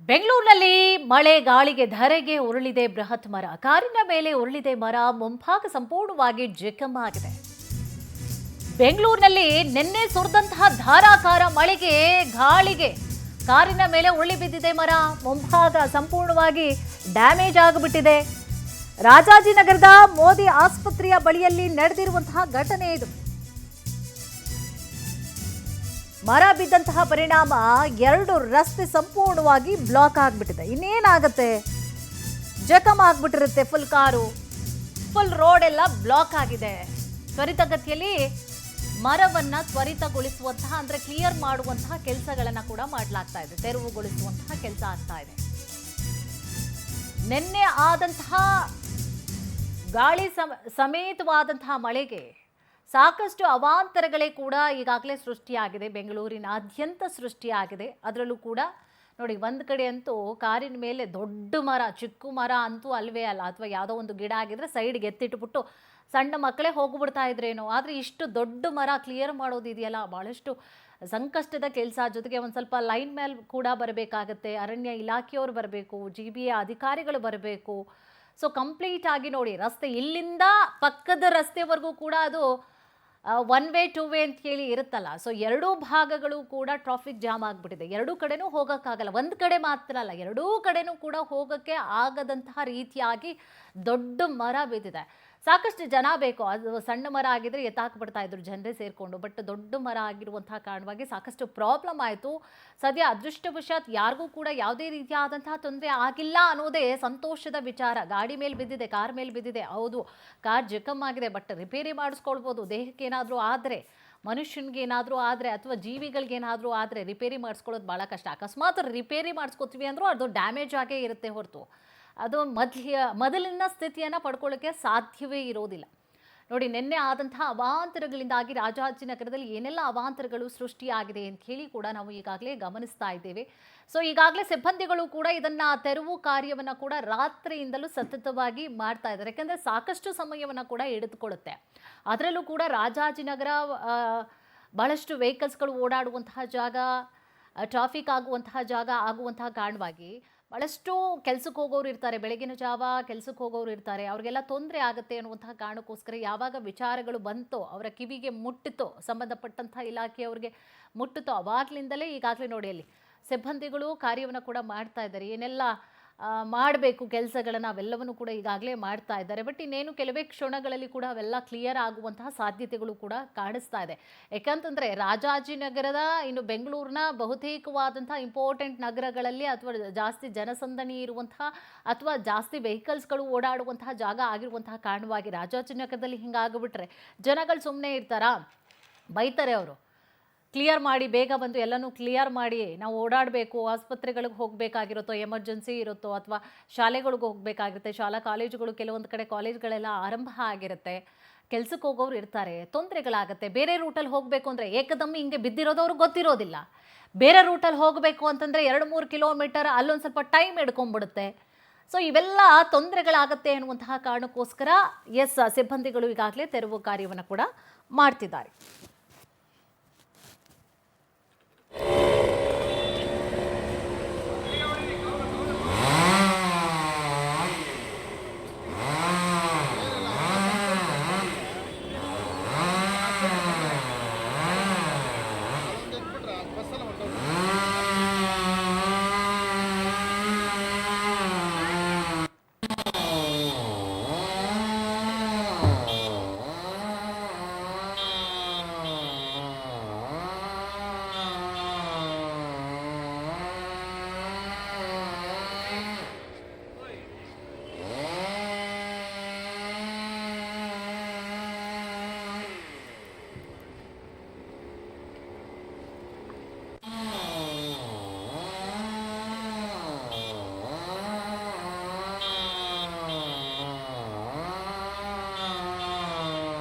ಬೆಂಗಳೂರಿನಲ್ಲಿ ಮಳೆ ಗಾಳಿಗೆ ಧರೆಗೆ ಉರುಳಿದೆ ಬೃಹತ್ ಮರ. ಕಾರಿನ ಮೇಲೆ ಉರುಳಿದೆ ಮರ, ಮುಂಭಾಗ ಸಂಪೂರ್ಣವಾಗಿ ಜಖಮಾಗಿದೆ. ಬೆಂಗಳೂರಿನಲ್ಲಿ ನಿನ್ನೆ ಸುರಿದಂತಹ ಧಾರಾಕಾರ ಮಳೆಗೆ ಗಾಳಿಗೆ ಕಾರಿನ ಮೇಲೆ ಉರುಳಿ ಬಿದ್ದಿದೆ ಮರ, ಮುಂಭಾಗ ಸಂಪೂರ್ಣವಾಗಿ ಡ್ಯಾಮೇಜ್ ಆಗಿಬಿಟ್ಟಿದೆ. ರಾಜಾಜಿನಗರದ ಮೋದಿ ಆಸ್ಪತ್ರೆಯ ಬಳಿಯಲ್ಲಿ ನಡೆದಿರುವಂತಹ ಘಟನೆ ಇದು. ಮರ ಬಿದ್ದಂತಹ ಪರಿಣಾಮ ಎರಡು ರಸ್ತೆ ಸಂಪೂರ್ಣವಾಗಿ ಬ್ಲಾಕ್ ಆಗಿಬಿಟ್ಟಿದೆ. ಇನ್ನೇನಾಗುತ್ತೆ, ಜಖಮ್ ಆಗ್ಬಿಟ್ಟಿರುತ್ತೆ. ಫುಲ್ ಕಾರು, ಫುಲ್ ರೋಡ್ ಎಲ್ಲ ಬ್ಲಾಕ್ ಆಗಿದೆ. ತ್ವರಿತಗತಿಯಲ್ಲಿ ಮರವನ್ನ ತ್ವರಿತಗೊಳಿಸುವಂತಹ ಅಂದ್ರೆ ಕ್ಲಿಯರ್ ಮಾಡುವಂತಹ ಕೆಲಸಗಳನ್ನ ಕೂಡ ಮಾಡಲಾಗ್ತಾ ಇದೆ. ತೆರವುಗೊಳಿಸುವಂತಹ ಕೆಲಸ ಆಗ್ತಾ ಇದೆ. ನಿನ್ನೆ ಆದಂತಹ ಗಾಳಿ ಸಮೇತವಾದಂತಹ ಮಳೆಗೆ ಸಾಕಷ್ಟು ಅವಾಂತರಗಳೇ ಕೂಡ ಈಗಾಗಲೇ ಸೃಷ್ಟಿಯಾಗಿದೆ. ಬೆಂಗಳೂರಿನಾದ್ಯಂತ ಸೃಷ್ಟಿಯಾಗಿದೆ. ಅದರಲ್ಲೂ ಕೂಡ ನೋಡಿ, ಒಂದು ಕಡೆ ಅಂತೂ ಕಾರಿನ ಮೇಲೆ ದೊಡ್ಡ ಮರ, ಚಿಕ್ಕ ಮರ ಅಂತೂ ಅಲ್ವೇ ಅಲ್ಲ, ಅಥವಾ ಯಾವುದೋ ಒಂದು ಗಿಡ ಆಗಿದ್ರೆ ಸೈಡ್ಗೆ ಎತ್ತಿಟ್ಬಿಟ್ಟು ಸಣ್ಣ ಮಕ್ಕಳೇ ಹೋಗ್ಬಿಡ್ತಾ ಇದ್ರೇನೋ. ಆದರೆ ಇಷ್ಟು ದೊಡ್ಡ ಮರ ಕ್ಲಿಯರ್ ಮಾಡೋದಿದೆಯಲ್ಲ, ಭಾಳಷ್ಟು ಸಂಕಷ್ಟದ ಕೆಲಸ. ಜೊತೆಗೆ ಒಂದು ಸ್ವಲ್ಪ ಲೈನ್ ಮೇಲೆ ಕೂಡ ಬರಬೇಕಾಗತ್ತೆ, ಅರಣ್ಯ ಇಲಾಖೆಯವರು ಬರಬೇಕು, GBA ಅಧಿಕಾರಿಗಳು ಬರಬೇಕು. ಸೊ ಕಂಪ್ಲೀಟ್ ಆಗಿ ನೋಡಿ, ರಸ್ತೆ ಇಲ್ಲಿಂದ ಪಕ್ಕದ ರಸ್ತೆವರೆಗೂ ಕೂಡ ಅದು ಒನ್ ವೇ ಟೂ ವೇ ಅಂತ ಹೇಳಿ ಇರುತ್ತಲ್ಲ. ಸೊ ಎರಡೂ ಭಾಗಗಳು ಕೂಡ ಟ್ರಾಫಿಕ್ ಜಾಮ್ ಆಗಿಬಿಟ್ಟಿದೆ. ಎರಡೂ ಕಡೆನೂ ಹೋಗೋಕ್ಕಾಗಲ್ಲ. ಒಂದು ಕಡೆ ಮಾತ್ರ ಅಲ್ಲ, ಎರಡೂ ಕಡೆನೂ ಕೂಡ ಹೋಗೋಕ್ಕೆ ಆಗದಂತಹ ರೀತಿಯಾಗಿ ದೊಡ್ಡ ಮರ ಬಿದ್ದಿದೆ. ಸಾಕಷ್ಟು ಜನ ಬೇಕು. ಅದು ಸಣ್ಣ ಮರ ಆಗಿದ್ರೆ ಎತ್ತಾಕ್ಬಿಡ್ತಾ ಇದ್ರು ಜನರೇ ಸೇರಿಕೊಂಡು. ಬಟ್ ದೊಡ್ಡ ಮರ ಆಗಿರುವಂತಹ ಕಾರಣವಾಗಿ ಸಾಕಷ್ಟು ಪ್ರಾಬ್ಲಮ್ ಆಯಿತು. ಸದ್ಯ ಅದೃಷ್ಟವಶಾತ್ ಯಾರಿಗೂ ಕೂಡ ಯಾವುದೇ ರೀತಿಯಾದಂತಹ ತೊಂದರೆ ಆಗಿಲ್ಲ ಅನ್ನೋದೇ ಸಂತೋಷದ ವಿಚಾರ. ಗಾಡಿ ಮೇಲೆ ಬಿದ್ದಿದೆ, ಕಾರ್ ಮೇಲೆ ಬಿದ್ದಿದೆ, ಹೌದು ಕಾರ್ ಜಖಮ್ ಆಗಿದೆ, ಬಟ್ ರಿಪೇರಿ ಮಾಡಿಸ್ಕೊಳ್ಬೋದು. ದೇಹಕ್ಕೆ ಏನಾದರೂ ಆದರೆ, ಮನುಷ್ಯನಿಗೆ ಏನಾದರೂ ಆದರೆ, ಅಥವಾ ಜೀವಿಗಳಿಗೇನಾದರೂ ಆದರೆ ರಿಪೇರಿ ಮಾಡಿಸ್ಕೊಳ್ಳೋದು ಭಾಳ ಕಷ್ಟ. ಅಕಸ್ಮಾತ್ ರಿಪೇರಿ ಮಾಡಿಸ್ಕೊತೀವಿ ಅಂದರೂ ಅದು ಡ್ಯಾಮೇಜ್ ಆಗೇ ಇರುತ್ತೆ ಹೊರತು ಅದು ಮೊದಲಿನ ಸ್ಥಿತಿಯನ್ನು ಪಡ್ಕೊಳ್ಳೋಕ್ಕೆ ಸಾಧ್ಯವೇ ಇರೋದಿಲ್ಲ. ನೋಡಿ, ನಿನ್ನೆ ಆದಂತಹ ಅವಾಂತರಗಳಿಂದಾಗಿ ರಾಜಾಜಿನಗರದಲ್ಲಿ ಏನೆಲ್ಲ ಅವಾಂತರಗಳು ಸೃಷ್ಟಿಯಾಗಿದೆ ಅಂತ ಹೇಳಿ ಕೂಡ ನಾವು ಈಗಾಗಲೇ ಗಮನಿಸ್ತಾ ಇದ್ದೇವೆ. ಸೊ ಈಗಾಗಲೇ ಸಿಬ್ಬಂದಿಗಳು ಕೂಡ ಇದನ್ನು ತೆರವು ಕಾರ್ಯವನ್ನು ಕೂಡ ರಾತ್ರಿಯಿಂದಲೂ ಸತತವಾಗಿ ಮಾಡ್ತಾ ಇದ್ದಾರೆ. ಯಾಕೆಂದರೆ ಸಾಕಷ್ಟು ಸಮಯವನ್ನು ಕೂಡ ಹಿಡಿದುಕೊಳ್ಳುತ್ತೆ. ಅದರಲ್ಲೂ ಕೂಡ ರಾಜಾಜಿನಗರ ಭಾಳಷ್ಟು ವೆಹಿಕಲ್ಸ್ಗಳು ಓಡಾಡುವಂತಹ ಜಾಗ, ಟ್ರಾಫಿಕ್ ಆಗುವಂತಹ ಜಾಗ ಆಗುವಂತಹ ಕಾರಣವಾಗಿ ಭಾಳಷ್ಟು ಕೆಲಸಕ್ಕೆ ಹೋಗೋರು ಇರ್ತಾರೆ, ಬೆಳಗಿನ ಜಾವ ಕೆಲಸಕ್ಕೆ ಹೋಗೋರು ಇರ್ತಾರೆ. ಅವ್ರಿಗೆಲ್ಲ ತೊಂದರೆ ಆಗುತ್ತೆ ಅನ್ನುವಂತಹ ಕಾರಣಕ್ಕೋಸ್ಕರ ಯಾವಾಗ ವಿಚಾರಗಳು ಬಂತೋ, ಅವರ ಕಿವಿಗೆ ಮುಟ್ಟಿತೋ, ಸಂಬಂಧಪಟ್ಟಂತಹ ಇಲಾಖೆಯವ್ರಿಗೆ ಮುಟ್ಟಿತೋ, ಅವಾಗಲಿಂದಲೇ ಈಗಾಗಲೇ ನೋಡಿ ಅಲ್ಲಿ ಸಿಬ್ಬಂದಿಗಳು ಕಾರ್ಯವನ್ನು ಕೂಡ ಮಾಡ್ತಾ ಇದ್ದಾರೆ. ಏನೆಲ್ಲ ಮಾಡಬೇಕು ಕೆಲಸಗಳನ್ನು ಅವೆಲ್ಲವನ್ನು ಕೂಡ ಈಗಾಗಲೇ ಮಾಡ್ತಾ ಇದ್ದಾರೆ. ಬಟ್ ಇನ್ನೇನು ಕೆಲವೇ ಕ್ಷಣಗಳಲ್ಲಿ ಕೂಡ ಅವೆಲ್ಲ ಕ್ಲಿಯರ್ ಆಗುವಂತಹ ಸಾಧ್ಯತೆಗಳು ಕೂಡ ಕಾಣಿಸ್ತಾ ಇದೆ. ಯಾಕಂತಂದರೆ ರಾಜಾಜಿನಗರದ, ಇನ್ನು ಬೆಂಗಳೂರಿನ ಬಹುತೇಕವಾದಂಥ ಇಂಪಾರ್ಟೆಂಟ್ ನಗರಗಳಲ್ಲಿ ಅಥವಾ ಜಾಸ್ತಿ ಜನಸಂದಣಿ ಇರುವಂತಹ ಅಥವಾ ಜಾಸ್ತಿ ವೆಹಿಕಲ್ಸ್ಗಳು ಓಡಾಡುವಂತಹ ಜಾಗ ಆಗಿರುವಂತಹ ಕಾರಣವಾಗಿ ರಾಜಾಜಿನಗರದಲ್ಲಿ ಹಿಂಗಾಗಿಬಿಟ್ರೆ ಜನಗಳು ಸುಮ್ಮನೆ ಇರ್ತಾರಾ? ಬೈತಾರೆ ಅವರು. ಕ್ಲಿಯರ್ ಮಾಡಿ, ಬೇಗ ಬಂದು ಎಲ್ಲನೂ ಕ್ಲಿಯರ್ ಮಾಡಿ, ನಾವು ಓಡಾಡಬೇಕು, ಆಸ್ಪತ್ರೆಗಳಿಗೆ ಹೋಗಬೇಕಾಗಿರುತ್ತೋ, ಎಮರ್ಜೆನ್ಸಿ ಇರುತ್ತೋ, ಅಥವಾ ಶಾಲೆಗಳಿಗೆ ಹೋಗಬೇಕಾಗಿರುತ್ತೆ, ಶಾಲಾ ಕಾಲೇಜುಗಳು, ಕೆಲವೊಂದು ಕಡೆ ಕಾಲೇಜ್ಗಳೆಲ್ಲ ಆರಂಭ ಆಗಿರುತ್ತೆ, ಕೆಲಸಕ್ಕೆ ಹೋಗೋರು ಇರ್ತಾರೆ, ತೊಂದರೆಗಳಾಗುತ್ತೆ. ಬೇರೆ ರೂಟಲ್ಲಿ ಹೋಗಬೇಕು ಅಂದರೆ ಏಕದಮ್ಮಿ ಹಿಂಗೆ ಬಿದ್ದಿರೋದವ್ರಿಗೆ ಗೊತ್ತಿರೋದಿಲ್ಲ. ಬೇರೆ ರೂಟಲ್ಲಿ ಹೋಗಬೇಕು ಅಂತಂದರೆ 2-3 ಕಿಲೋಮೀಟರ್ ಅಲ್ಲೊಂದು ಸ್ವಲ್ಪ ಟೈಮ್ ಹಿಡ್ಕೊಂಡ್ಬಿಡುತ್ತೆ. ಸೊ ಇವೆಲ್ಲ ತೊಂದರೆಗಳಾಗುತ್ತೆ ಅನ್ನುವಂತಹ ಕಾರಣಕ್ಕೋಸ್ಕರ ಸಿಬ್ಬಂದಿಗಳು ಈಗಾಗಲೇ ತೆರವು ಕಾರ್ಯವನ್ನು ಕೂಡ ಮಾಡ್ತಿದ್ದಾರೆ.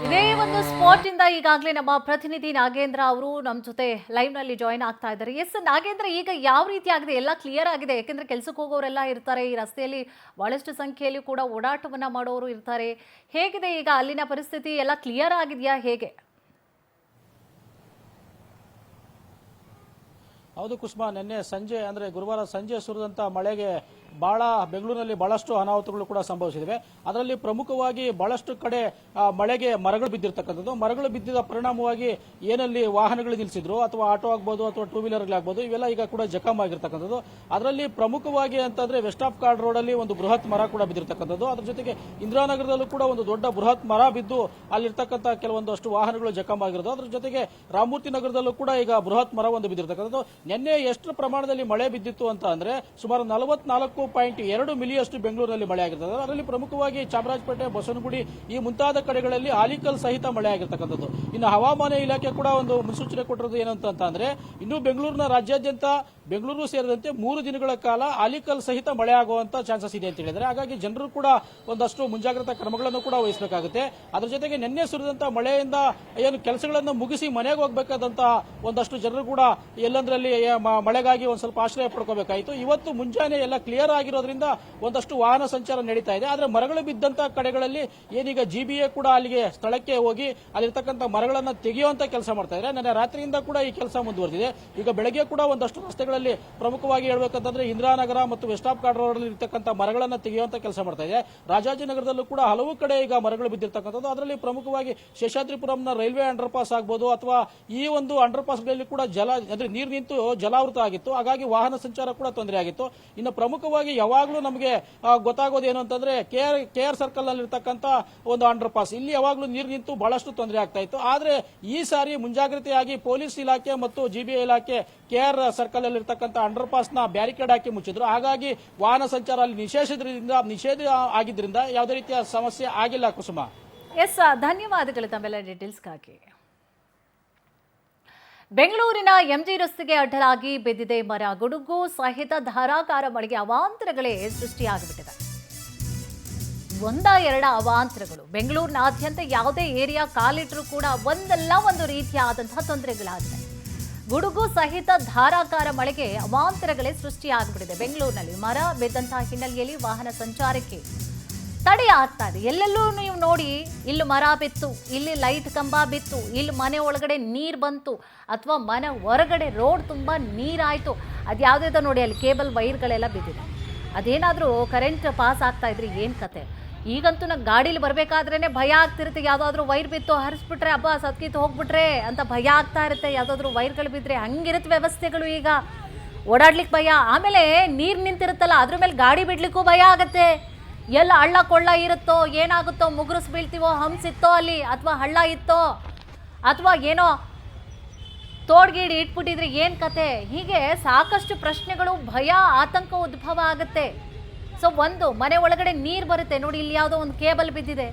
ಇದೇ ಒಂದು ಸ್ಪಾಟ್ ಇಂದ ಈಗಾಗಲೇ ನಮ್ಮ ಪ್ರತಿನಿಧಿ ನಾಗೇಂದ್ರ ಅವರು ನಮ್ಮ ಜೊತೆ ಲೈವ್ ನಲ್ಲಿ ಜಾಯಿನ್ ಆಗ್ತಾ ಇದ್ದಾರೆ. ನಾಗೇಂದ್ರ, ಈಗ ಯಾವ ರೀತಿ ಆಗಿದೆ? ಎಲ್ಲ ಕ್ಲಿಯರ್ ಆಗಿದೆ? ಯಾಕೆಂದ್ರೆ ಕೆಲಸಕ್ಕೆ ಹೋಗೋರೆಲ್ಲ ಇರ್ತಾರೆ, ಈ ರಸ್ತೆಯಲ್ಲಿ ಬಹಳಷ್ಟು ಸಂಖ್ಯೆಯಲ್ಲಿ ಕೂಡ ಓಡಾಟವನ್ನ ಮಾಡೋರು ಇರ್ತಾರೆ. ಹೇಗಿದೆ ಈಗ ಅಲ್ಲಿನ ಪರಿಸ್ಥಿತಿ? ಎಲ್ಲ ಕ್ಲಿಯರ್ ಆಗಿದೆಯಾ? ಹೇಗೆ? ಹೌದು ಕುಸುಮ, ನಿನ್ನೆ ಸಂಜೆ ಅಂದರೆ ಗುರುವಾರ ಸಂಜೆ ಸುರಿದಂಥ ಮಳೆಗೆ ಬೆಂಗಳೂರಿನಲ್ಲಿ ಬಹಳಷ್ಟು ಅನಾಹುತಗಳು ಕೂಡ ಸಂಭವಿಸಿವೆ. ಅದರಲ್ಲಿ ಪ್ರಮುಖವಾಗಿ ಬಹಳಷ್ಟು ಕಡೆ ಮಳೆಗೆ ಮರಗಳು ಬಿದ್ದಿರ್ತಕ್ಕಂಥದ್ದು. ಮರಗಳು ಬಿದ್ದಿದ ಪರಿಣಾಮವಾಗಿ ಏನಲ್ಲಿ ವಾಹನಗಳು ನಿಲ್ಲಿಸಿದ್ರು, ಅಥವಾ ಆಟೋ ಆಗ್ಬೋದು ಅಥವಾ ಟೂ ವೀಲರ್ಗಳಾಗ್ಬೋದು, ಇವೆಲ್ಲ ಈಗ ಕೂಡ ಜಖಮ್ ಆಗಿರ್ತಕ್ಕಂಥದ್ದು. ಅದರಲ್ಲಿ ಪ್ರಮುಖವಾಗಿ ಅಂತಂದ್ರೆ ವೆಸ್ಟ್ ಆಫ್ ಕಾರ್ಡ್ ರೋಡ್ ಅಲ್ಲಿ ಒಂದು ಬೃಹತ್ ಮರ ಕೂಡ ಬಿದ್ದಿರ್ತಕ್ಕಂಥದ್ದು. ಅದ್ರ ಜೊತೆಗೆ ಇಂದಿರಾನಗರದಲ್ಲೂ ಕೂಡ ಒಂದು ದೊಡ್ಡ ಬೃಹತ್ ಮರ ಬಿದ್ದು ಅಲ್ಲಿರ್ತಕ್ಕಂಥ ಕೆಲವೊಂದಷ್ಟು ವಾಹನಗಳು ಜಖಮ್ ಆಗಿರೋದು. ಅದ್ರ ಜೊತೆಗೆ ರಾಮಮೂರ್ತಿ ನಗರದಲ್ಲೂ ಕೂಡ ಈಗ ಬೃಹತ್ ಮರ ಒಂದು ಬಿದ್ದಿರ್ತಕ್ಕಂಥದ್ದು. ನಿನ್ನೆ ಎಷ್ಟು ಪ್ರಮಾಣದಲ್ಲಿ ಮಳೆ ಬಿದ್ದಿತ್ತು ಅಂತ ಅಂದ್ರೆ ಸುಮಾರು 44.2 ಮಿಲಿಯಷ್ಟು ಬೆಂಗಳೂರಿನಲ್ಲಿ ಮಳೆ ಆಗಿರ್ತದೆ. ಅದರಲ್ಲಿ ಪ್ರಮುಖವಾಗಿ ಚಾಮರಾಜಪೇಟೆ, ಬಸವನಗುಡಿ ಈ ಮುಂತಾದ ಕಡೆಗಳಲ್ಲಿ ಆಲಿಕಲ್ ಸಹಿತ ಮಳೆ ಆಗಿರ್ತಕ್ಕಂಥದ್ದು. ಇನ್ನು ಹವಾಮಾನ ಇಲಾಖೆ ಕೂಡ ಒಂದು ಮುನ್ಸೂಚನೆ ಕೊಟ್ಟಿರೋದು ಏನಂತ ಅಂದ್ರೆ ಇನ್ನು ಬೆಂಗಳೂರಿನ ರಾಜ್ಯಾದ್ಯಂತ ಬೆಂಗಳೂರು ಸೇರಿದಂತೆ 3 ದಿನಗಳ ಕಾಲ ಆಲಿಕಲ್ ಸಹಿತ ಮಳೆ ಆಗುವಂತ ಚಾನ್ಸಸ್ ಇದೆ ಅಂತ ಹೇಳಿದ್ರೆ, ಹಾಗಾಗಿ ಜನರು ಕೂಡ ಒಂದಷ್ಟು ಮುಂಜಾಗ್ರತಾ ಕ್ರಮಗಳನ್ನು ಕೂಡ ವಹಿಸಬೇಕಾಗುತ್ತೆ. ಅದರ ಜೊತೆಗೆ ನಿನ್ನೆ ಸುರಿದಂತ ಮಳೆಯಿಂದ ಏನು ಕೆಲಸಗಳನ್ನು ಮುಗಿಸಿ ಮನೆಗೆ ಹೋಗಬೇಕಾದಂತ ಒಂದಷ್ಟು ಜನರು ಕೂಡ ಎಲ್ಲಂದ್ರಲ್ಲಿ ಮಳೆಗಾಗಿ ಒಂದ್ ಸ್ವಲ್ಪ ಆಶ್ರಯ ಪಡ್ಕೋಬೇಕಾಯಿತು. ಇವತ್ತು ಮುಂಜಾನೆ ಎಲ್ಲ ಕ್ಲಿಯರ್ ಆಗಿರೋದ್ರಿಂದ ಒಂದಷ್ಟು ವಾಹನ ಸಂಚಾರ ನಡೀತಾ ಇದೆ. ಆದ್ರೆ ಮರಗಳು ಬಿದ್ದಂತ ಕಡೆಗಳಲ್ಲಿ ಏನೀಗ ಜಿಬಿಎ ಕೂಡ ಅಲ್ಲಿಗೆ ಸ್ಥಳಕ್ಕೆ ಹೋಗಿ ಅಲ್ಲಿರ್ತಕ್ಕಂಥ ಮರಗಳನ್ನ ತೆಗೆಯುವಂತ ಕೆಲಸ ಮಾಡ್ತಾ ಇದ್ದಾರೆ. ನನ್ನ ರಾತ್ರಿಯಿಂದ ಕೂಡ ಈ ಕೆಲಸ ಮುಂದುವರೆದಿದೆ. ಈಗ ಬೆಳಗ್ಗೆ ಕೂಡ ಒಂದಷ್ಟು ರಸ್ತೆಗಳಲ್ಲಿ ಪ್ರಮುಖವಾಗಿ ಹೇಳ್ಬೇಕಂತಂದ್ರೆ ಇಂದಿರಾನಗರ ಮತ್ತು ವೆಸ್ಟ್ ಆಫ್ ಕಾರ್ಡ್ ರೋಡ್ ಅಲ್ಲಿ ಇರ್ತಕ್ಕಂಥ ಮರಗಳನ್ನ ತೆಗೆಯುವಂತ ಕೆಲಸ ಮಾಡ್ತಾ ಇದೆ. ರಾಜಾಜಿನಗರದಲ್ಲೂ ಕೂಡ ಹಲವು ಕಡೆ ಈಗ ಮರಗಳು ಬಿದ್ದಿರ್ತಕ್ಕಂಥದ್ದು. ಅದರಲ್ಲಿ ಪ್ರಮುಖವಾಗಿ ಶೇಷಾದ್ರಿಪುರಂನ ರೈಲ್ವೆ ಅಂಡರ್ ಪಾಸ್ ಆಗ್ಬೋದು, ಅಥವಾ ಈ ಒಂದು ಅಂಡರ್ ಪಾಸ್ಗಳಲ್ಲಿ ಕೂಡ ನೀರು ನಿಂತು ಜಲಾವೃತ ಆಗಿತ್ತು. ಹಾಗಾಗಿ ವಾಹನ ಸಂಚಾರ ಕೂಡ ತೊಂದರೆ ಆಗಿತ್ತು. ಇನ್ನು ಪ್ರಮುಖವಾಗಿ ಯಾವಾಗಲೂ ನಮಗೆ ಗೊತ್ತಾಗೋದು ಏನು ಅಂತಂದ್ರೆ ಕೆಆರ್ ಸರ್ಕಲ್ ನಲ್ಲಿ ಇರ್ತಕ್ಕಂಥ ಒಂದು ಅಂಡರ್ ಪಾಸ್, ಇಲ್ಲಿ ಯಾವಾಗಲೂ ನೀರು ನಿಂತು ಬಹಳಷ್ಟು ತೊಂದರೆ ಆಗ್ತಾ ಇತ್ತು. ಆದ್ರೆ ಈ ಸಾರಿ ಮುಂಜಾಗ್ರತೆಯಾಗಿ ಪೊಲೀಸ್ ಇಲಾಖೆ ಮತ್ತು ಜಿಬಿಎ ಇಲಾಖೆ ಕೆಆರ್ ಸರ್ಕಲ್ ಅಲ್ಲಿ ಇರ್ತಕ್ಕಂಥ ಅಂಡರ್ ಪಾಸ್ ನ ಬ್ಯಾರಿಕೇಡ್ ಹಾಕಿ ಮುಚ್ಚಿದ್ರು. ಹಾಗಾಗಿ ವಾಹನ ಸಂಚಾರ ಅಲ್ಲಿ ನಿಷೇಧ ಆಗಿದ್ರಿಂದ ಯಾವುದೇ ರೀತಿಯ ಸಮಸ್ಯೆ ಆಗಿಲ್ಲ. ಕುಸುಮ, ಎಸ್, ಧನ್ಯವಾದಗಳು ತಮ್ಮೆಲ್ಲ ಡೀಟೇಲ್ಸ್ಗಾಗಿ. ಬೆಂಗಳೂರಿನ ಎಂಜಿ ರಸ್ತೆಗೆ ಅಡ್ಡಲಾಗಿ ಬಿದ್ದಿದೆ ಮರ. ಗುಡುಗು ಸಹಿತ ಧಾರಾಕಾರ ಮಳೆಗೆ ಅವಾಂತರಗಳೇ ಸೃಷ್ಟಿಯಾಗಿಬಿಟ್ಟಿದೆ. ಎರಡ ಅವಾಂತರಗಳು ಬೆಂಗಳೂರಿನಾದ್ಯಂತ ಯಾವುದೇ ಏರಿಯಾ ಕಾಲಿಟ್ಟರೂ ಕೂಡ ಒಂದಲ್ಲ ಒಂದು ರೀತಿಯಾದಂತಹ ತೊಂದರೆಗಳಾಗಿದೆ. ಗುಡುಗು ಸಹಿತ ಧಾರಾಕಾರ ಮಳೆಗೆ ಅವಾಂತರಗಳೇ ಸೃಷ್ಟಿಯಾಗಿಬಿಟ್ಟಿದೆ. ಬೆಂಗಳೂರಿನಲ್ಲಿ ಮರ ಬಿದ್ದಂತಹ ಹಿನ್ನೆಲೆಯಲ್ಲಿ ವಾಹನ ಸಂಚಾರಕ್ಕೆ ತಡೆ ಆಗ್ತಾ ಇದೆ. ಎಲ್ಲೆಲ್ಲೂ ನೀವು ನೋಡಿ, ಇಲ್ಲಿ ಮರ ಬಿತ್ತು, ಇಲ್ಲಿ ಲೈಟ್ ಕಂಬ ಬಿತ್ತು, ಇಲ್ಲಿ ಮನೆ ಒಳಗಡೆ ನೀರು ಬಂತು, ಅಥವಾ ಮನೆ ಹೊರಗಡೆ ರೋಡ್ ತುಂಬ ನೀರಾಯಿತು. ಅದು ಯಾವುದೇ ನೋಡಿ, ಅಲ್ಲಿ ಕೇಬಲ್ ವೈರ್ಗಳೆಲ್ಲ ಬಿದ್ದಿದೆ. ಅದೇನಾದರೂ ಕರೆಂಟ್ ಪಾಸ್ ಆಗ್ತಾ ಇದ್ರೆ ಏನು ಕತೆ. ಈಗಂತೂ ನಂಗೆ ಗಾಡೀಲಿ ಬರಬೇಕಾದ್ರೇ ಭಯ ಆಗ್ತಿರುತ್ತೆ. ಯಾವುದಾದ್ರೂ ವೈರ್ ಬಿತ್ತು ಹರಿಸ್ಬಿಟ್ರೆ ಹಬ್ಬ ಸತ್ಕಿತ್ತು ಹೋಗ್ಬಿಟ್ರೆ ಅಂತ ಭಯ ಆಗ್ತಾ ಇರುತ್ತೆ. ಯಾವುದಾದ್ರೂ ವೈರ್ಗಳು ಬಿದ್ದರೆ ಹಂಗಿರುತ್ತೆ ವ್ಯವಸ್ಥೆಗಳು. ಈಗ ಓಡಾಡ್ಲಿಕ್ಕೆ ಭಯ. ಆಮೇಲೆ ನೀರು ನಿಂತಿರುತ್ತಲ್ಲ, ಅದ್ರ ಮೇಲೆ ಗಾಡಿ ಬಿಡ್ಲಿಕ್ಕೂ ಭಯ ಆಗುತ್ತೆ. ಎಲ್ಲ ಹಳ್ಳ ಕೊಳ್ಳ ಇರುತ್ತೋ, ಏನಾಗುತ್ತೋ, ಮುಗುರಿಸ್ ಬೀಳ್ತೀವೋ, ಹಂಸಿತ್ತೋ ಅಲ್ಲಿ, ಅಥವಾ ಹಳ್ಳ ಇತ್ತೋ, ಅಥವಾ ಏನೋ ತೋಡ್ಗೀಡಿ ಇಟ್ಬಿಟ್ಟಿದ್ರೆ ಏನು ಕತೆ. ಹೀಗೆ ಸಾಕಷ್ಟು ಪ್ರಶ್ನೆಗಳು, ಭಯ, ಆತಂಕ ಉದ್ಭವ ಆಗುತ್ತೆ. ಸೊ ಒಂದು ಮನೆ ಒಳಗಡೆ ನೀರು ಬರುತ್ತೆ ನೋಡಿ, ಇಲ್ಲಿ ಯಾವುದೋ ಒಂದು ಕೇಬಲ್ ಬಿದ್ದಿದೆ,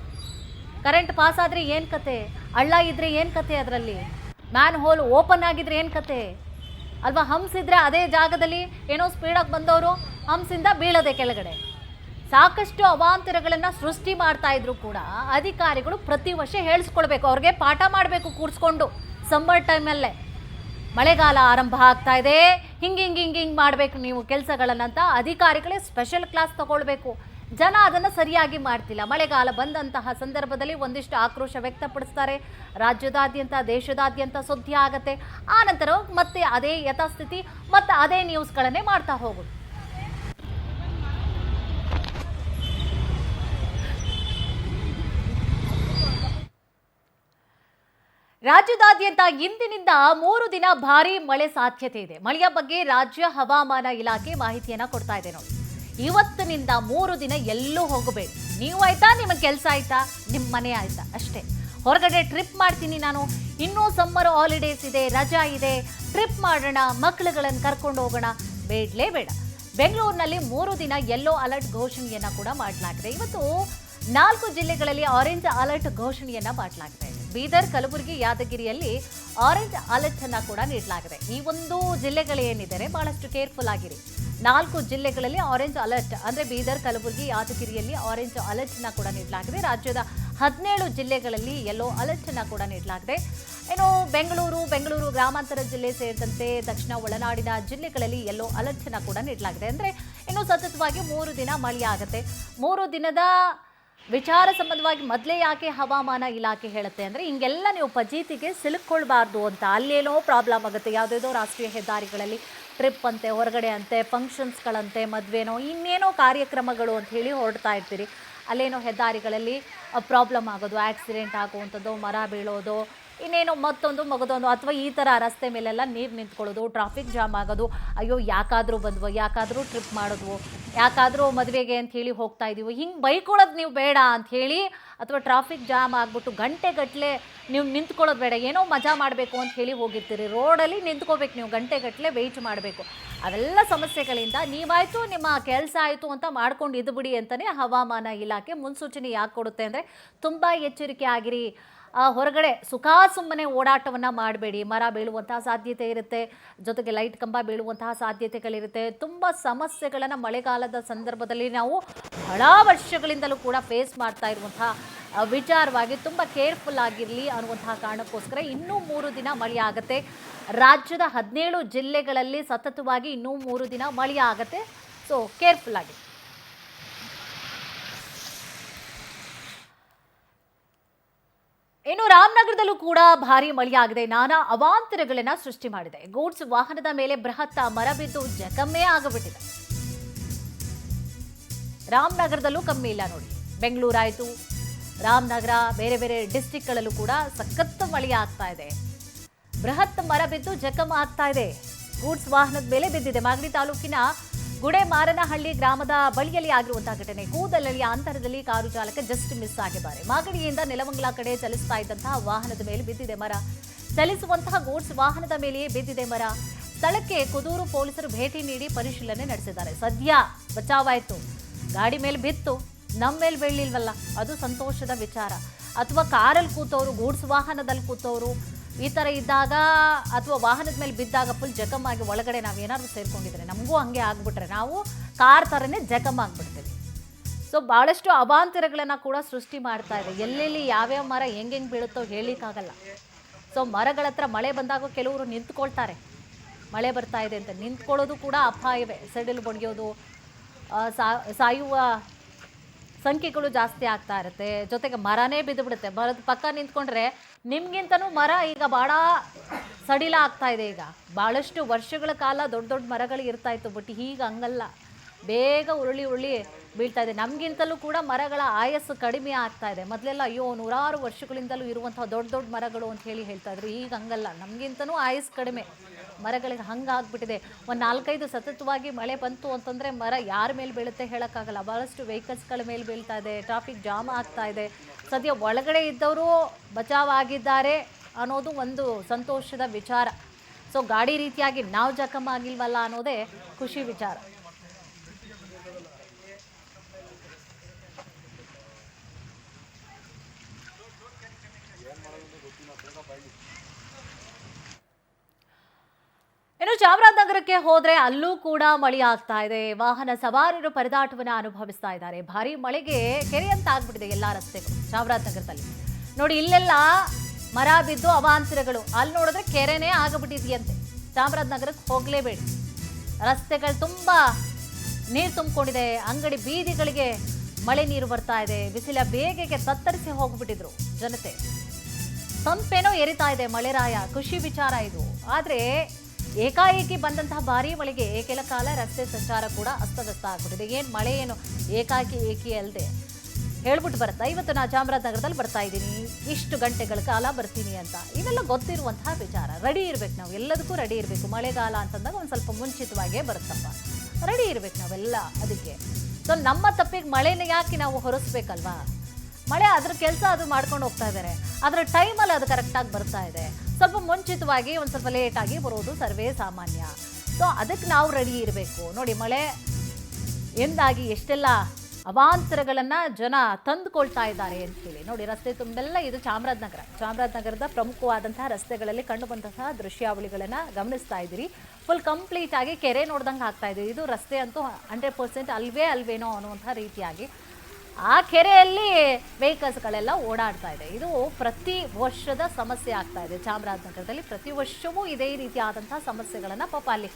ಕರೆಂಟ್ ಪಾಸ್ ಆದರೆ ಏನು ಕತೆ, ಹಳ್ಳ ಇದ್ರೆ ಏನು ಕತೆ, ಅದರಲ್ಲಿ ಮ್ಯಾನ್ ಹೋಲ್ ಓಪನ್ ಆಗಿದ್ರೆ ಏನು ಕತೆ ಅಲ್ವಾ. ಹಂಸಿದ್ರೆ ಅದೇ ಜಾಗದಲ್ಲಿ ಏನೋ ಸ್ಪೀಡಾಗಿ ಬಂದವರು ಹಂಸಿಂದ ಬೀಳದೆ ಕೆಳಗಡೆ. ಸಾಕಷ್ಟು ಅವಾಂತರಗಳನ್ನು ಸೃಷ್ಟಿ ಮಾಡ್ತಾ ಇದ್ರು ಕೂಡ ಅಧಿಕಾರಿಗಳು ಪ್ರತಿ ವರ್ಷ ಹೇಳಿಸ್ಕೊಳ್ಬೇಕು, ಅವ್ರಿಗೆ ಪಾಠ ಮಾಡಬೇಕು ಕೂರಿಸ್ಕೊಂಡು. ಸಮ್ಮರ್ ಟೈಮಲ್ಲೇ ಮಳೆಗಾಲ ಆರಂಭ ಆಗ್ತಾ ಇದೆ, ಹಿಂಗೆ ಮಾಡಬೇಕು ನೀವು ಕೆಲಸಗಳನ್ನಂತ ಅಧಿಕಾರಿಗಳೇ ಸ್ಪೆಷಲ್ ಕ್ಲಾಸ್ ತಗೊಳ್ಬೇಕು. ಜನ ಅದನ್ನು ಸರಿಯಾಗಿ ಮಾಡ್ತಿಲ್ಲ. ಮಳೆಗಾಲ ಬಂದಂತಹ ಸಂದರ್ಭದಲ್ಲಿ ಒಂದಿಷ್ಟು ಆಕ್ರೋಶ ವ್ಯಕ್ತಪಡಿಸ್ತಾರೆ. ರಾಜ್ಯದಾದ್ಯಂತ, ದೇಶದಾದ್ಯಂತ ಸುದ್ದಿ ಆಗತ್ತೆ. ಆ ನಂತರ ಮತ್ತೆ ಅದೇ ಯಥಾಸ್ಥಿತಿ, ಮತ್ತೆ ಅದೇ ನ್ಯೂಸ್ಗಳನ್ನೇ ಮಾಡ್ತಾ ಹೋಗೋದು. ರಾಜ್ಯದಾದ್ಯಂತ ಇಂದಿನಿಂದ 3 ದಿನ ಭಾರೀ ಮಳೆ ಸಾಧ್ಯತೆ ಇದೆ. ಮಳೆಯ ಬಗ್ಗೆ ರಾಜ್ಯ ಹವಾಮಾನ ಇಲಾಖೆ ಮಾಹಿತಿಯನ್ನ ಕೊಡ್ತಾ ಇದೆ ನೋಡಿ. ಇವತ್ತಿನಿಂದ 3 ದಿನ ಎಲ್ಲೂ ಹೋಗಬೇಡಿ. ನೀವು ಆಯ್ತಾ, ನಿಮ್ಮ ಕೆಲಸ ಆಯ್ತಾ, ನಿಮ್ಮ ಮನೆ ಆಯ್ತಾ, ಅಷ್ಟೇ. ಹೊರಗಡೆ ಟ್ರಿಪ್ ಮಾಡ್ತೀನಿ ನಾನು, ಇನ್ನೂ ಸಮ್ಮರ್ ಹಾಲಿಡೇಸ್ ಇದೆ, ರಜಾ ಇದೆ, ಟ್ರಿಪ್ ಮಾಡೋಣ, ಮಕ್ಕಳುಗಳನ್ನು ಕರ್ಕೊಂಡು ಹೋಗೋಣ, ಬೇಡಲೇ ಬೇಡ. ಬೆಂಗಳೂರಿನಲ್ಲಿ 3 ದಿನ ಯೆಲ್ಲೋ ಅಲರ್ಟ್ ಘೋಷಣೆಯನ್ನ ಕೂಡ ಮಾಡಲಾಗಿದೆ. ಇವತ್ತು 4 ಜಿಲ್ಲೆಗಳಲ್ಲಿ ಆರೆಂಜ್ ಅಲರ್ಟ್ ಘೋಷಣೆಯನ್ನ ಮಾಡಲಾಗಿದೆ. ಬೀದರ್, ಕಲಬುರಗಿ, ಯಾದಗಿರಿಯಲ್ಲಿ ಆರೆಂಜ್ ಅಲರ್ಟ್ ಅನ್ನ ಕೂಡ ನೀಡಲಾಗಿದೆ. ಈ ಒಂದು ಜಿಲ್ಲೆಗಳೇನಿದ್ದಾರೆ ಬಹಳಷ್ಟು ಕೇರ್ಫುಲ್ ಆಗಿರಿ. 4 ಜಿಲ್ಲೆಗಳಲ್ಲಿ ಆರೆಂಜ್ ಅಲರ್ಟ್ ಅಂದ್ರೆ ಬೀದರ್, ಕಲಬುರಗಿ, ಯಾದಗಿರಿಯಲ್ಲಿ ಆರೆಂಜ್ ಅಲರ್ಟ್ ಅನ್ನ ಕೂಡ ನೀಡಲಾಗಿದೆ. ರಾಜ್ಯದ 17 ಜಿಲ್ಲೆಗಳಲ್ಲಿ ಯೆಲ್ಲೋ ಅಲರ್ಟ್ ಅನ್ನ ಕೂಡ ನೀಡಲಾಗಿದೆ. ಇನ್ನು ಬೆಂಗಳೂರು ಗ್ರಾಮಾಂತರ ಜಿಲ್ಲೆ ಸೇರಿದಂತೆ ದಕ್ಷಿಣ ಒಳನಾಡಿನ ಜಿಲ್ಲೆಗಳಲ್ಲಿ ಯೆಲ್ಲೋ ಅಲರ್ಟ್ ಅನ್ನ ಕೂಡ ನೀಡಲಾಗಿದೆ. ಅಂದ್ರೆ ಇನ್ನು ಸತತವಾಗಿ 3 ದಿನ ಮಳೆಯಾಗುತ್ತೆ. 3 ದಿನದ ವಿಚಾರ ಸಂಬಂಧವಾಗಿ ಮೊದಲೇ ಯಾಕೆ ಹವಾಮಾನ ಇಲಾಖೆ ಹೇಳುತ್ತೆ ಅಂದರೆ ಹಿಂಗೆಲ್ಲ ನೀವು ಫಜೀತಿಗೆ ಸಿಲುಕೊಳ್ಬಾರ್ದು ಅಂತ. ಅಲ್ಲೇನೋ ಪ್ರಾಬ್ಲಮ್ ಆಗುತ್ತೆ, ಯಾವುದೇದೋ ರಾಷ್ಟ್ರೀಯ ಹೆದ್ದಾರಿಗಳಲ್ಲಿ ಟ್ರಿಪ್ ಅಂತೆ, ಹೊರಗಡೆ ಅಂತೆ, ಫಂಕ್ಷನ್ಸ್ಗಳಂತೆ, ಮದುವೆನೋ ಇನ್ನೇನೋ ಕಾರ್ಯಕ್ರಮಗಳು ಅಂತ ಹೇಳಿ ಹೊರಡ್ತಾ ಇರ್ತೀರಿ. ಅಲ್ಲೇನೋ ಹೆದ್ದಾರಿಗಳಲ್ಲಿ ಪ್ರಾಬ್ಲಮ್ ಆಗೋದು, ಆಕ್ಸಿಡೆಂಟ್ ಆಗುವಂಥದ್ದು, ಮರ ಬೀಳೋದು, ಇನ್ನೇನೋ ಮತ್ತೊಂದು ಮಗದೊಂದು, ಅಥವಾ ಈ ಥರ ರಸ್ತೆ ಮೇಲೆಲ್ಲ ನೀರು ನಿಂತ್ಕೊಳ್ಳೋದು, ಟ್ರಾಫಿಕ್ ಜಾಮ್ ಆಗೋದು. ಅಯ್ಯೋ ಯಾಕಾದರೂ ಬಂದ್ವು, ಯಾಕಾದರೂ ಟ್ರಿಪ್ ಮಾಡಿದ್ವು, ಯಾಕಾದರೂ ಮದುವೆಗೆ ಅಂತ ಹೇಳಿ ಹೋಗ್ತಾ ಇದ್ದೀವಿ, ಹಿಂಗೆ ಬೈಕೊಳ್ಳೋದು ನೀವು ಬೇಡ ಅಂಥೇಳಿ, ಅಥವಾ ಟ್ರಾಫಿಕ್ ಜಾಮ್ ಆಗಿಬಿಟ್ಟು ಗಂಟೆಗಟ್ಟಲೆ ನೀವು ನಿಂತ್ಕೊಳ್ಳೋದು ಬೇಡ, ಏನೋ ಮಜಾ ಮಾಡಬೇಕು ಅಂತ ಹೇಳಿ ಹೋಗಿರ್ತೀರಿ. ರೋಡಲ್ಲಿ ನಿಂತ್ಕೋಬೇಕು ನೀವು, ಗಂಟೆಗಟ್ಟಲೆ ವೆಯ್ಟ್ ಮಾಡಬೇಕು. ಅವೆಲ್ಲ ಸಮಸ್ಯೆಗಳಿಂದ ನೀವಾಯಿತು ನಿಮ್ಮ ಕೆಲಸ ಆಯಿತು ಅಂತ ಮಾಡ್ಕೊಂಡು ಇದ್ಬಿಡಿ ಅಂತಲೇ ಹವಾಮಾನ ಇಲಾಖೆ ಮುನ್ಸೂಚನೆ ಯಾಕೆ ಕೊಡುತ್ತೆ ಅಂದರೆ, ತುಂಬ ಎಚ್ಚರಿಕೆ ಆಗಿರಿ, ಹೊರಗಡೆ ಸುಮ್ಮನೆ ಓಡಾಟವನ್ನು ಮಾಡಬೇಡಿ, ಮರ ಬೀಳುವಂತಹ ಸಾಧ್ಯತೆ ಇರುತ್ತೆ, ಜೊತೆಗೆ ಲೈಟ್ ಕಂಬ ಬೀಳುವಂತಹ ಸಾಧ್ಯತೆಗಳಿರುತ್ತೆ. ತುಂಬ ಸಮಸ್ಯೆಗಳನ್ನು ಮಳೆಗಾಲದ ಸಂದರ್ಭದಲ್ಲಿ ನಾವು ಬಹಳ ವರ್ಷಗಳಿಂದಲೂ ಕೂಡ ಫೇಸ್ ಮಾಡ್ತಾ ಇರುವಂತಹ ವಿಚಾರವಾಗಿ ತುಂಬ ಕೇರ್ಫುಲ್ ಆಗಿರಲಿ ಅನ್ನುವಂತಹ ಕಾರಣಕ್ಕೋಸ್ಕರ ಇನ್ನೂ 3 ದಿನ ಮಳೆ ಆಗುತ್ತೆ. ರಾಜ್ಯದ 17 ಜಿಲ್ಲೆಗಳಲ್ಲಿ ಸತತವಾಗಿ ಇನ್ನೂ 3 ದಿನ ಮಳೆ ಆಗುತ್ತೆ. ಸೊ ಕೇರ್ಫುಲ್ ಆಗಿ. ಇನ್ನು ರಾಮನಗರದಲ್ಲೂ ಕೂಡ ಭಾರಿ ಮಳೆಯಾಗಿದೆ, ನಾನಾ ಅವಾಂತರಗಳನ್ನು ಸೃಷ್ಟಿ ಮಾಡಿದೆ. ಗೂಡ್ಸ್ ವಾಹನದ ಮೇಲೆ ಬೃಹತ್ ಮರ ಬಿದ್ದು ಜಖಮ್ಮೇ ಆಗಿಬಿಟ್ಟಿದೆ. ರಾಮನಗರದಲ್ಲೂ ಕಮ್ಮಿ ಇಲ್ಲ ನೋಡಿ. ಬೆಂಗಳೂರಾಯಿತು, ರಾಮನಗರ, ಬೇರೆ ಬೇರೆ ಡಿಸ್ಟಿಕ್ಗಳಲ್ಲೂ ಕೂಡ ಸಖತ್ ಮಳೆ ಆಗ್ತಾ ಇದೆ. ಬೃಹತ್ ಮರ ಬಿದ್ದು ಜಖಮ್ ಆಗ್ತಾ ಇದೆ. ಗೂಡ್ಸ್ ವಾಹನದ ಮೇಲೆ ಬಿದ್ದಿದೆ. ಮಾಗಡಿ ತಾಲೂಕಿನ ಗುಡೆಮಾರನಹಳ್ಳಿ ಗ್ರಾಮದ ಬಳಿಯಲ್ಲಿ ಆಗಿರುವಂತಹ ಘಟನೆ. ಕೂದಲಳ್ಳಿಯ ಅಂತರದಲ್ಲಿ ಕಾರು ಚಾಲಕ ಜಸ್ಟ್ ಮಿಸ್ ಆಗಿದ್ದಾರೆ. ಮಾಗಡಿಯಿಂದ ನೆಲಮಂಗಲ ಕಡೆ ಚಲಿಸ್ತಾ ಇದ್ದಂತಹ ವಾಹನದ ಮೇಲೆ ಬಿದ್ದಿದೆ ಮರ. ಚಲಿಸುವಂತಹ ಗೂಡ್ಸ್ ವಾಹನದ ಮೇಲೆಯೇ ಬಿದ್ದಿದೆ ಮರ. ಸ್ಥಳಕ್ಕೆ ಕುದೂರು ಪೊಲೀಸರು ಭೇಟಿ ನೀಡಿ ಪರಿಶೀಲನೆ ನಡೆಸಿದ್ದಾರೆ. ಸದ್ಯ ಬಚಾವಾಯಿತು. ಗಾಡಿ ಮೇಲೆ ಬಿತ್ತು, ನಮ್ಮ ಮೇಲೆ ಬೀಳಿಲ್ವಲ್ಲ, ಅದು ಸಂತೋಷದ ವಿಚಾರ. ಅಥವಾ ಕಾರಲ್ಲಿ ಕೂತವರು, ಗೂಡ್ಸ್ ವಾಹನದಲ್ಲಿ ಕೂತವರು ಈ ಥರ ಇದ್ದಾಗ, ಅಥವಾ ವಾಹನದ ಮೇಲೆ ಬಿದ್ದಾಗ ಫುಲ್ ಜಖಮ್ ಆಗಿ ಒಳಗಡೆ ನಾವು ಏನಾದರೂ ಸೇರ್ಕೊಂಡಿದ್ರೆ, ನಮಗೂ ಹಂಗೆ ಆಗ್ಬಿಟ್ರೆ ನಾವು ಕಾರ್ ಥರನೇ ಜಖಮ್ ಆಗಿಬಿಡ್ತೀವಿ. ಸೊ ಭಾಳಷ್ಟು ಅವಾಂತರಗಳನ್ನು ಕೂಡ ಸೃಷ್ಟಿ ಮಾಡ್ತಾ ಇದೆ. ಎಲ್ಲೆಲ್ಲಿ ಯಾವ್ಯಾವ ಮರ ಹೆಂಗೆ ಬೀಳುತ್ತೋ ಹೇಳಲಿಕ್ಕಾಗಲ್ಲ. ಸೊ ಮರಗಳ ಹತ್ರ ಮಳೆ ಬಂದಾಗ ಕೆಲವರು ನಿಂತ್ಕೊಳ್ತಾರೆ, ಮಳೆ ಬರ್ತಾ ಇದೆ ಅಂತ. ನಿಂತ್ಕೊಳ್ಳೋದು ಕೂಡ ಅಪಾಯವೇ. ಸೆಡಿಲು ಬಡಿಯೋದು, ಸಾಯುವ ಸಂಖ್ಯೆಗಳು ಜಾಸ್ತಿ ಆಗ್ತಾ ಇರುತ್ತೆ. ಜೊತೆಗೆ ಮರನೇ ಬಿದ್ದು ಬಿಡುತ್ತೆ. ಮರದ ಪಕ್ಕ ನಿಂತ್ಕೊಂಡ್ರೆ ನಿಮ್ಗಿಂತನೂ ಮರ ಈಗ ಭಾಳ ಸಡಿಲ ಆಗ್ತಾ ಇದೆ. ಈಗ ಭಾಳಷ್ಟು ವರ್ಷಗಳ ಕಾಲ ದೊಡ್ಡ ದೊಡ್ಡ ಮರಗಳು ಇರ್ತಾ ಇತ್ತು, ಬಟ್ ಈಗ ಹಂಗಲ್ಲ, ಬೇಗ ಉರುಳಿ ಬೀಳ್ತಾ ಇದೆ. ನಮಗಿಂತಲೂ ಕೂಡ ಮರಗಳ ಆಯಸ್ಸು ಕಡಿಮೆ ಆಗ್ತಾ ಇದೆ. ಮೊದಲೆಲ್ಲ ಅಯ್ಯೋ 100 ವರ್ಷಗಳಿಂದಲೂ ಇರುವಂತಹ ದೊಡ್ಡ ದೊಡ್ಡ ಮರಗಳು ಅಂತ ಹೇಳ್ತಾ ಇದ್ರು. ಈಗ ಹಂಗಲ್ಲ, ನಮಗಿಂತನೂ ಆಯಸ್ಸು ಕಡಿಮೆ ಮರಗಳಿಗೆ. ಹಂಗಾಗ್ಬಿಟ್ಟಿದೆ. ಒಂದು 4-5 ಸತತವಾಗಿ ಮಳೆ ಬಂತು ಅಂತಂದರೆ ಮರ ಯಾರ ಮೇಲೆ ಬೀಳುತ್ತೆ ಹೇಳೋಕ್ಕಾಗಲ್ಲ. ಭಾಳಷ್ಟು ವೆಹಿಕಲ್ಸ್ಗಳ ಮೇಲೆ ಬೀಳ್ತಾ ಇದೆ, ಟ್ರಾಫಿಕ್ ಜಾಮ್ ಆಗ್ತಾ ಇದೆ. ಸದ್ಯ ಒಳಗಡೆ ಇದ್ದವರು ಬಚಾವಾಗಿದ್ದಾರೆ ಅನ್ನೋದು ಒಂದು ಸಂತೋಷದ ವಿಚಾರ. ಸೊ ಗಾಡಿ ರೀತಿಯಾಗಿ ನಾವು ಜಖಮ್ ಆಗಿಲ್ವಲ್ಲ ಅನ್ನೋದೇ ಖುಷಿ ವಿಚಾರ. ಇನ್ನು ಚಾಮರಾಜನಗರಕ್ಕೆ ಹೋದ್ರೆ ಅಲ್ಲೂ ಕೂಡ ಮಳೆ ಆಗ್ತಾ ಇದೆ. ವಾಹನ ಸವಾರರು ಪರದಾಟವನ್ನು ಅನುಭವಿಸ್ತಾ ಇದ್ದಾರೆ. ಭಾರಿ ಮಳೆಗೆ ಕೆರೆ ಅಂತ ಆಗ್ಬಿಟ್ಟಿದೆ ಎಲ್ಲ ರಸ್ತೆಗಳು ಚಾಮರಾಜನಗರದಲ್ಲಿ. ನೋಡಿ, ಇಲ್ಲೆಲ್ಲ ಮರ ಬಿದ್ದು ಅವಾಂತರಗಳು, ಅಲ್ಲಿ ನೋಡಿದ್ರೆ ಕೆರೆನೇ ಆಗಿಬಿಟ್ಟಿದೆಯಂತೆ. ಚಾಮರಾಜನಗರಕ್ಕೆ ಹೋಗಲೇಬೇಡಿ. ರಸ್ತೆಗಳು ತುಂಬ ನೀರು ತುಂಬಿಕೊಂಡಿದೆ. ಅಂಗಡಿ ಬೀದಿಗಳಿಗೆ ಮಳೆ ನೀರು ಬರ್ತಾ ಇದೆ. ಬಿಸಿಲ ಬೇಗೆಗೆ ತತ್ತರಿಸಿ ಹೋಗ್ಬಿಟ್ಟಿದ್ರು ಜನತೆ. ತಂಪೇನೋ ಎರಿತಾ ಇದೆ ಮಳೆರಾಯ. ಖುಷಿ ವಿಚಾರ ಇದು. ಆದರೆ ಏಕಾಏಕಿ ಬಂದಂತಹ ಭಾರೀ ಮಳೆಗೆ ಕೆಲ ಕಾಲ ರಸ್ತೆ ಸಂಚಾರ ಕೂಡ ಅಸ್ತವ್ಯಸ್ತ ಆಗ್ಬಿಟ್ಟಿದೆ. ಏನು ಮಳೆ ಏನು ಏಕಾಏಕಿ ಅಲ್ಲದೆ ಹೇಳ್ಬಿಟ್ಟು ಬರುತ್ತಾ, ಇವತ್ತು ನಾನು ಚಾಮರಾಜನಗರದಲ್ಲಿ ಬರ್ತಾ ಇದ್ದೀನಿ, ಇಷ್ಟು ಗಂಟೆಗಳ ಕಾಲ ಬರ್ತೀನಿ ಅಂತ. ಇವೆಲ್ಲ ಗೊತ್ತಿರುವಂತಹ ವಿಚಾರ. ರೆಡಿ ಇರಬೇಕು ನಾವು, ಎಲ್ಲದಕ್ಕೂ ರೆಡಿ ಇರಬೇಕು. ಮಳೆಗಾಲ ಅಂತಂದಾಗ ಒಂದು ಸ್ವಲ್ಪ ಮುಂಚಿತವಾಗೇ ಬರುತ್ತಪ್ಪ, ರೆಡಿ ಇರಬೇಕು ನಾವೆಲ್ಲ ಅದಕ್ಕೆ. ಸೊ ನಮ್ಮ ತಪ್ಪಿಗೆ ಮಳೆನ ಯಾಕೆ ನಾವು ಹೊರಿಸ್ಬೇಕಲ್ವಾ? ಮಳೆ ಅದ್ರ ಕೆಲಸ ಅದು ಮಾಡ್ಕೊಂಡು ಹೋಗ್ತಾ ಇದ್ದಾರೆ. ಅದರ ಟೈಮಲ್ಲಿ ಅದು ಕರೆಕ್ಟಾಗಿ ಬರ್ತಾ ಇದೆ. ಸ್ವಲ್ಪ ಮುಂಚಿತವಾಗಿ ಒಂದು ಸ್ವಲ್ಪ ಲೇಟಾಗಿ ಬರೋದು ಸರ್ವೇ ಸಾಮಾನ್ಯ. ಸೊ ಅದಕ್ಕೆ ನಾವು ರೆಡಿ ಇರಬೇಕು. ನೋಡಿ, ಮಳೆ ಎಂದಾಗಿ ಎಷ್ಟೆಲ್ಲ ಅವಾಂತರಗಳನ್ನು ಜನ ತಂದುಕೊಳ್ತಾ ಇದ್ದಾರೆ ಅಂತ ಹೇಳಿ. ನೋಡಿ, ರಸ್ತೆ ತುಂಬೆಲ್ಲ ಇದು ಚಾಮರಾಜನಗರದ ಪ್ರಮುಖವಾದಂತಹ ರಸ್ತೆಗಳಲ್ಲಿ ಕಂಡು ಬಂದಂತಹ ದೃಶ್ಯಾವಳಿಗಳನ್ನು ಗಮನಿಸ್ತಾ ಇದ್ದೀರಿ. ಫುಲ್ ಕಂಪ್ಲೀಟ್ ಆಗಿ ಕೆರೆ ನೋಡ್ದಂಗೆ ಆಗ್ತಾ ಇದೆ. ಇದು ರಸ್ತೆ ಅಂತೂ 100% ಅಲ್ವೇನೋ ಅನ್ನುವಂಥ ರೀತಿಯಾಗಿ ಆ ಕೆರೆಯಲ್ಲಿ ವೆಹಿಕಲ್ಸ್ಗಳೆಲ್ಲ ಓಡಾಡ್ತಾ ಇದೆ. ಇದು ಪ್ರತಿ ವರ್ಷದ ಸಮಸ್ಯೆ ಆಗ್ತಾ ಇದೆ ಚಾಮರಾಜನಗರದಲ್ಲಿ. ಪ್ರತಿ ವರ್ಷವೂ ಇದೇ ರೀತಿಯಾದಂತಹ ಸಮಸ್ಯೆಗಳನ್ನು ಪಾಪ ಅಲ್ಲಿ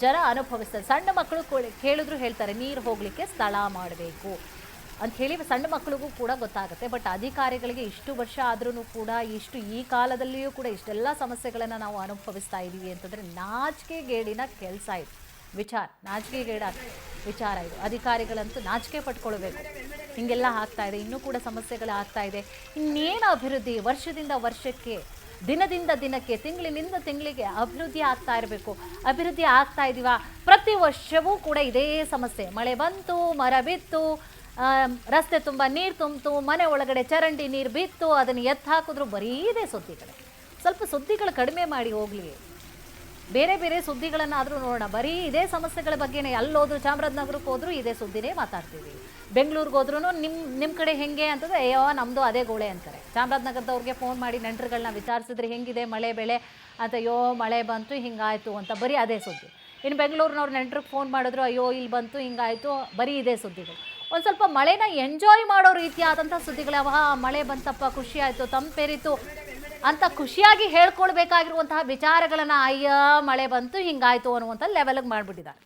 ಜನ ಅನುಭವಿಸ್ತಾರೆ. ಸಣ್ಣ ಮಕ್ಕಳು ಕೇಳಿದ್ರು ಹೇಳ್ತಾರೆ, ನೀರು ಹೋಗಲಿಕ್ಕೆ ಸ್ಥಳ ಮಾಡಬೇಕು, ಅಂತ ಹೇಳಿ ಸಣ್ಣ ಮಕ್ಕಳಿಗೂ ಕೂಡ ಗೊತ್ತಾಗುತ್ತೆ. ಬಟ್ ಅಧಿಕಾರಿಗಳಿಗೆ ಇಷ್ಟು ವರ್ಷ ಆದ್ರೂ ಕೂಡ ಈ ಕಾಲದಲ್ಲಿಯೂ ಕೂಡ ಇಷ್ಟೆಲ್ಲ ಸಮಸ್ಯೆಗಳನ್ನು ನಾವು ಅನುಭವಿಸ್ತಾ ಇದ್ದೀವಿ ಅಂತಂದರೆ ನಾಚಿಕೆಗೇಡಿನ ಕೆಲಸ ಇದು. ನಾಚಿಕೆಗೇಡ ವಿಚಾರ ಇದು. ಅಧಿಕಾರಿಗಳಂತೂ ನಾಚಿಕೆ ಪಟ್ಕೊಳ್ಬೇಕು. ಹಿಂಗೆಲ್ಲ ಆಗ್ತಾ ಇದೆ, ಇನ್ನೂ ಕೂಡ ಸಮಸ್ಯೆಗಳು ಆಗ್ತಾ ಇದೆ. ಇನ್ನೇನು ಅಭಿವೃದ್ಧಿ? ವರ್ಷದಿಂದ ವರ್ಷಕ್ಕೆ, ದಿನದಿಂದ ದಿನಕ್ಕೆ, ತಿಂಗಳಿನಿಂದ ತಿಂಗಳಿಗೆ ಅಭಿವೃದ್ಧಿ ಆಗ್ತಾ ಇರಬೇಕು. ಅಭಿವೃದ್ಧಿ ಆಗ್ತಾ ಇದೀವಾ? ಪ್ರತಿ ವರ್ಷವೂ ಕೂಡ ಇದೇ ಸಮಸ್ಯೆ. ಮಳೆ ಬಂತು, ಮರ ಬಿತ್ತು, ರಸ್ತೆ ತುಂಬ ನೀರು ತುಂಬಿತು, ಮನೆ ಒಳಗಡೆ ಚರಂಡಿ ನೀರು ಬಿತ್ತು, ಅದನ್ನು ಎತ್ತು ಹಾಕಿದ್ರು, ಬರೀ ಇದೇ ಸುದ್ದಿಗಳೇ. ಸ್ವಲ್ಪ ಸುದ್ದಿಗಳು ಕಡಿಮೆ ಮಾಡಿ ಹೋಗ್ಲಿ, ಬೇರೆ ಬೇರೆ ಸುದ್ದಿಗಳನ್ನಾದರೂ ನೋಡೋಣ. ಬರೀ ಇದೇ ಸಮಸ್ಯೆಗಳ ಬಗ್ಗೆನೇ. ಅಲ್ಲೋದ್ರು, ಚಾಮರಾಜನಗರಕ್ಕೆ ಹೋದ್ರು ಇದೇ ಸುದ್ದಿನೇ ಮಾತಾಡ್ತೀವಿ. ಬೆಂಗಳೂರಿಗೆ ಹೋದ್ರೂ ನಿಮ್ಮ ಕಡೆ ಹೆಂಗೆ ಅಂತಂದ್ರೆ ಅಯ್ಯೋ ನಮ್ಮದು ಅದೇ ಗೋಳೆ ಅಂತಾರೆ. ಚಾಮರಾಜನಗರದವ್ರಿಗೆ ಫೋನ್ ಮಾಡಿ ನೆಂಟರುಗಳನ್ನ ವಿಚಾರಿಸಿದ್ರೆ ಹೆಂಗಿದೆ ಮಳೆ ಬೆಳೆ ಅಂತ, ಅಯ್ಯೋ ಮಳೆ ಬಂತು ಹಿಂಗಾಯಿತು ಅಂತ ಬರೀ ಅದೇ ಸುದ್ದಿ. ಇನ್ನು ಬೆಂಗಳೂರಿನವ್ರು ನೆಂಟ್ರಿಗೆ ಫೋನ್ ಮಾಡಿದ್ರು, ಅಯ್ಯೋ ಇಲ್ಲಿ ಬಂತು ಹಿಂಗಾಯಿತು, ಬರೀ ಇದೇ ಸುದ್ದಿಗಳು. ಒಂದು ಸ್ವಲ್ಪ ಮಳೆನ ಎಂಜಾಯ್ ಮಾಡೋ ರೀತಿಯಾದಂಥ ಸುದ್ದಿಗಳು. ಮಳೆ ಬಂತಪ್ಪ, ಖುಷಿ ಆಯಿತು, ತಂಪೇರಿತು ಅಂತ ಖುಷಿಯಾಗಿ ಹೇಳ್ಕೊಳ್ಬೇಕಾಗಿರುವಂತಹ ವಿಚಾರಗಳನ್ನು ಅಯ್ಯ ಮಳೆ ಬಂತು ಹಿಂಗಾಯಿತು ಅನ್ನುವಂಥ ಲೆವೆಲ್ಗೆ ಮಾಡಿಬಿಟ್ಟಿದ್ದಾರೆ.